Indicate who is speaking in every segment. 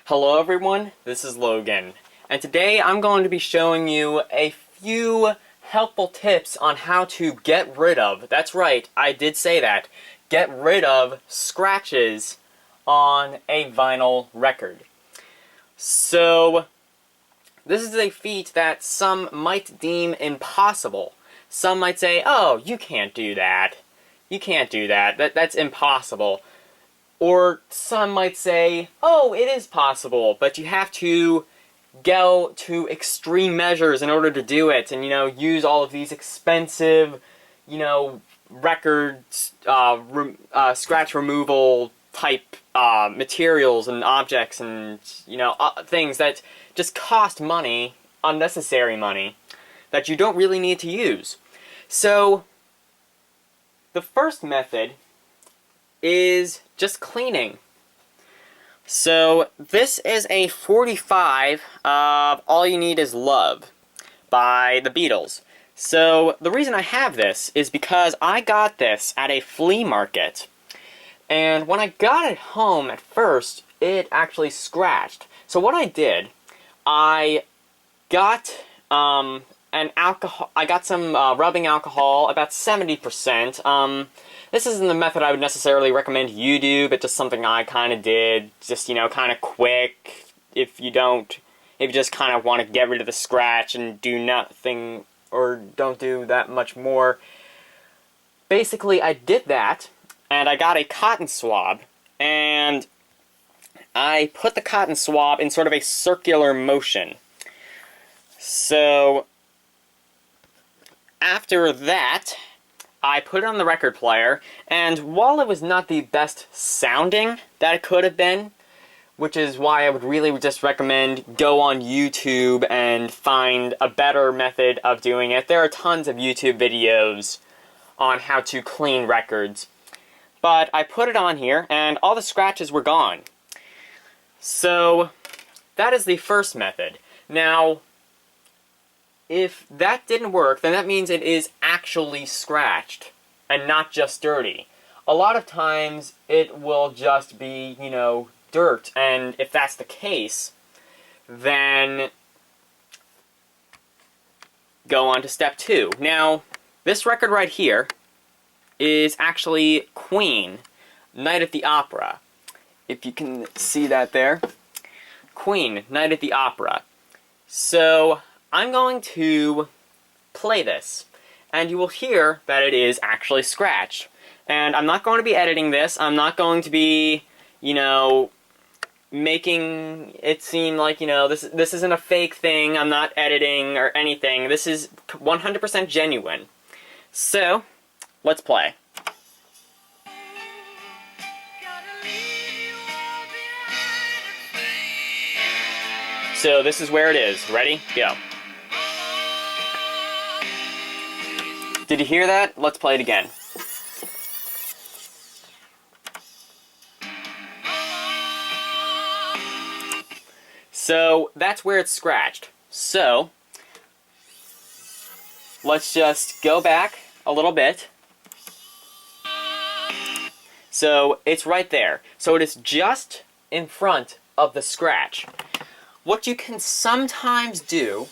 Speaker 1: Hello everyone, this is Logan, and today I'm going to be showing you a few helpful tips on how to get rid of, that's right, I did say that, get rid of scratches on a vinyl record. So, this is a feat that some might deem impossible. Some might say, oh, you can't do that. You can't do that. That's impossible. Or some might say, oh, it is possible, but you have to go to extreme measures in order to do it, and, use all of these expensive, records, scratch removal type materials and objects and, things that just cost money, unnecessary money, that you don't really need to use. So, the first method is just cleaning. So this is a 45 of All You Need Is Love by the Beatles. So the reason I have this is because I got this at a flea market. And when I got it home at first, it actually scratched. So what I did, I got I got some rubbing alcohol, about 70%. This isn't the method I would necessarily recommend you do, but just something I kind of did. Just, kind of quick. If you just kind of want to get rid of the scratch and do nothing, or don't do that much more. Basically, I did that, and I got a cotton swab, and I put the cotton swab in sort of a circular motion. So, after that, I put it on the record player, and while it was not the best sounding that it could have been, which is why I would really just recommend go on YouTube and find a better method of doing it. There are tons of YouTube videos on how to clean records. But I put it on here, and all the scratches were gone. So, that is the first method. Now, if that didn't work, then that means it is actually scratched, and not just dirty. A lot of times, it will just be, dirt, and if that's the case, then go on to step 2. Now, this record right here is actually Queen, Night at the Opera. If you can see that there. Queen, Night at the Opera. So, I'm going to play this, and you will hear that it is actually scratched. And I'm not going to be editing this. I'm not going to be, making it seem like, this isn't a fake thing. I'm not editing or anything. This is 100% genuine. So, let's play. So this is where it is. Ready? Go. Did you hear that? Let's play it again. So, that's where it's scratched. So, let's just go back a little bit. So, it's right there. So, it is just in front of the scratch. What you can sometimes do,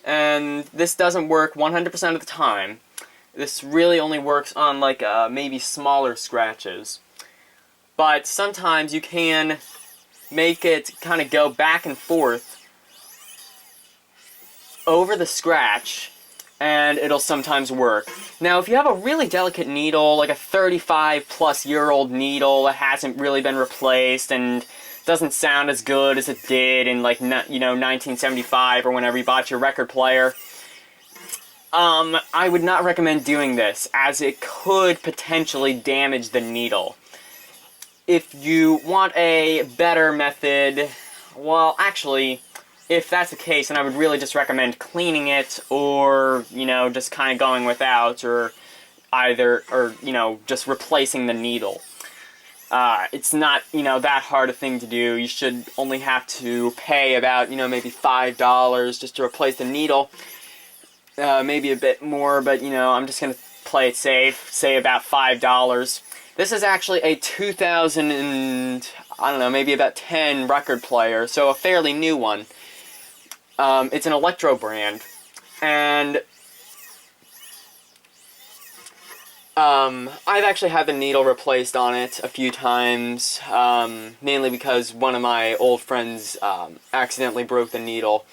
Speaker 1: and this doesn't work 100% of the time, this really only works on, maybe smaller scratches. But sometimes you can make it kind of go back and forth over the scratch, and it'll sometimes work. Now, if you have a really delicate needle, like a 35-plus-year-old needle that hasn't really been replaced and doesn't sound as good as it did in, 1975 or whenever you bought your record player, I would not recommend doing this, as it could potentially damage the needle. If you want a better method, well, actually, if that's the case, then I would really just recommend cleaning it, or, just kind of going without, or just replacing the needle. It's not, that hard a thing to do. You should only have to pay about, maybe $5 just to replace the needle. Maybe a bit more, but, I'm just going to play it safe, say about $5. This is actually a 2000 and, I don't know, maybe about 10 record player, so a fairly new one. It's an Electro brand, and I've actually had the needle replaced on it a few times, mainly because one of my old friends accidentally broke the needle.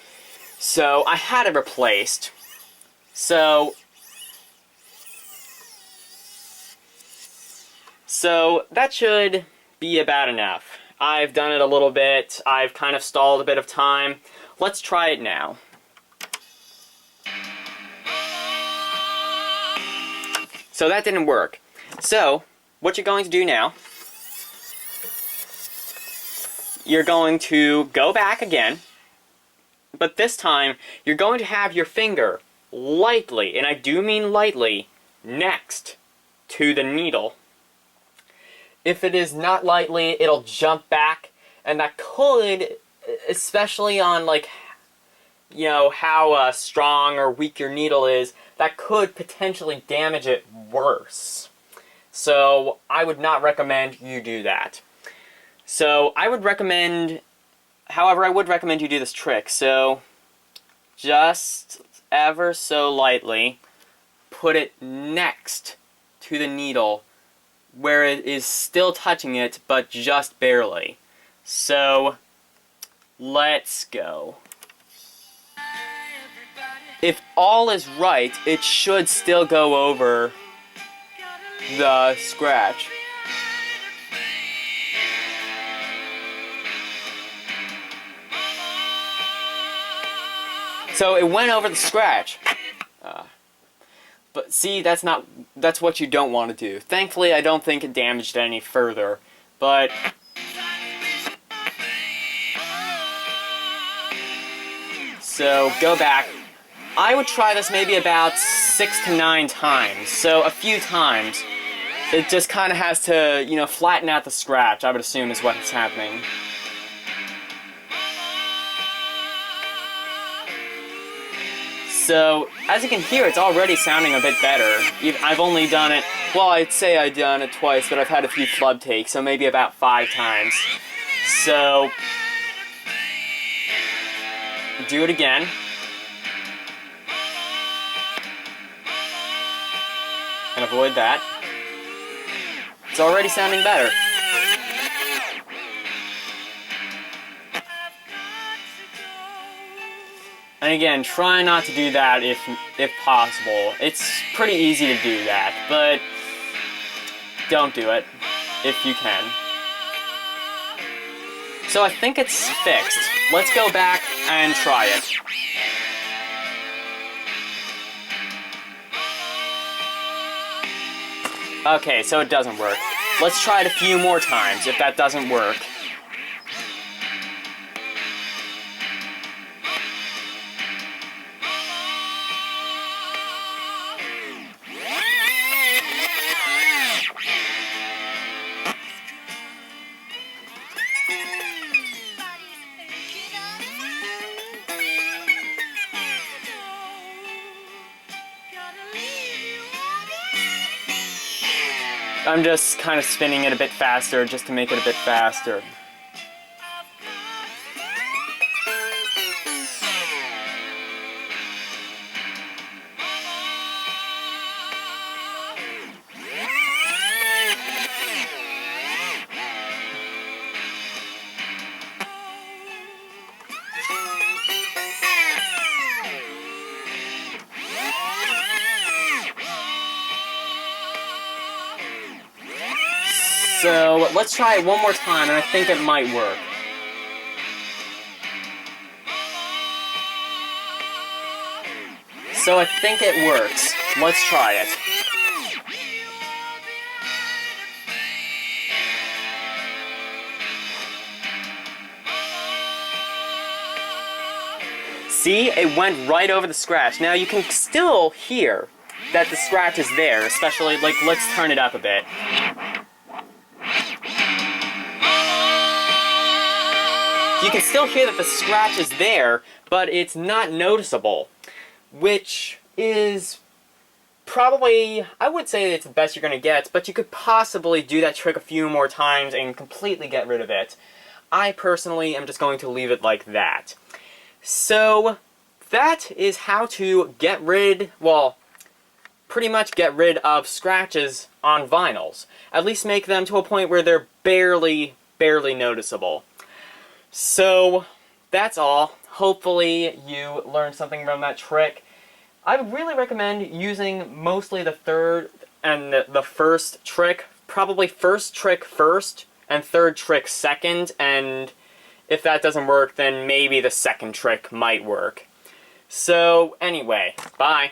Speaker 1: So I had it replaced. So that should be about enough. I've done it a little bit. I've kind of stalled a bit of time. Let's try it now. So that didn't work. So, what you're going to do now, you're going to go back again, but this time, you're going to have your finger lightly, and I do mean lightly, next to the needle. If it is not lightly, it'll jump back, and that could, especially on, like, you know, how strong or weak your needle is, that could potentially damage it worse. So I would not recommend you do that. So I would recommend, however, I would recommend you do this trick. So just ever so lightly put it next to the needle where it is still touching it, but just barely. So let's go. If all is right, it should still go over the scratch. So it went over the scratch. But see, that's what you don't want to do. Thankfully, I don't think it damaged it any further. But so go back. I would try this maybe about 6 to 9 times, so a few times. It just kind of has to, you know, flatten out the scratch, I would assume is what's happening. So, as you can hear, it's already sounding a bit better. I've only done it, well, I'd say I've done it twice, but I've had a few flub takes, so maybe about 5 times. So, do it again. And avoid that. It's already sounding better. And again, try not to do that if possible. It's pretty easy to do that, but don't do it if you can. So I think it's fixed. Let's go back and try it. Okay, so it doesn't work. Let's try it a few more times if that doesn't work. I'm just kind of spinning it a bit faster just to make it a bit faster. So let's try it one more time, and I think it might work. So I think it works. Let's try it. See, it went right over the scratch. Now you can still hear that the scratch is there, especially, like, let's turn it up a bit. You can still hear that the scratch is there, but it's not noticeable, which is probably, I would say it's the best you're going to get, but you could possibly do that trick a few more times and completely get rid of it. I personally am just going to leave it like that. So, that is how to get rid, well, pretty much get rid of scratches on vinyls. At least make them to a point where they're barely noticeable. So, that's all. Hopefully you learned something from that trick. I would really recommend using mostly the third and the first trick. Probably first trick first, and third trick second, and if that doesn't work, then maybe the second trick might work. So, anyway, bye.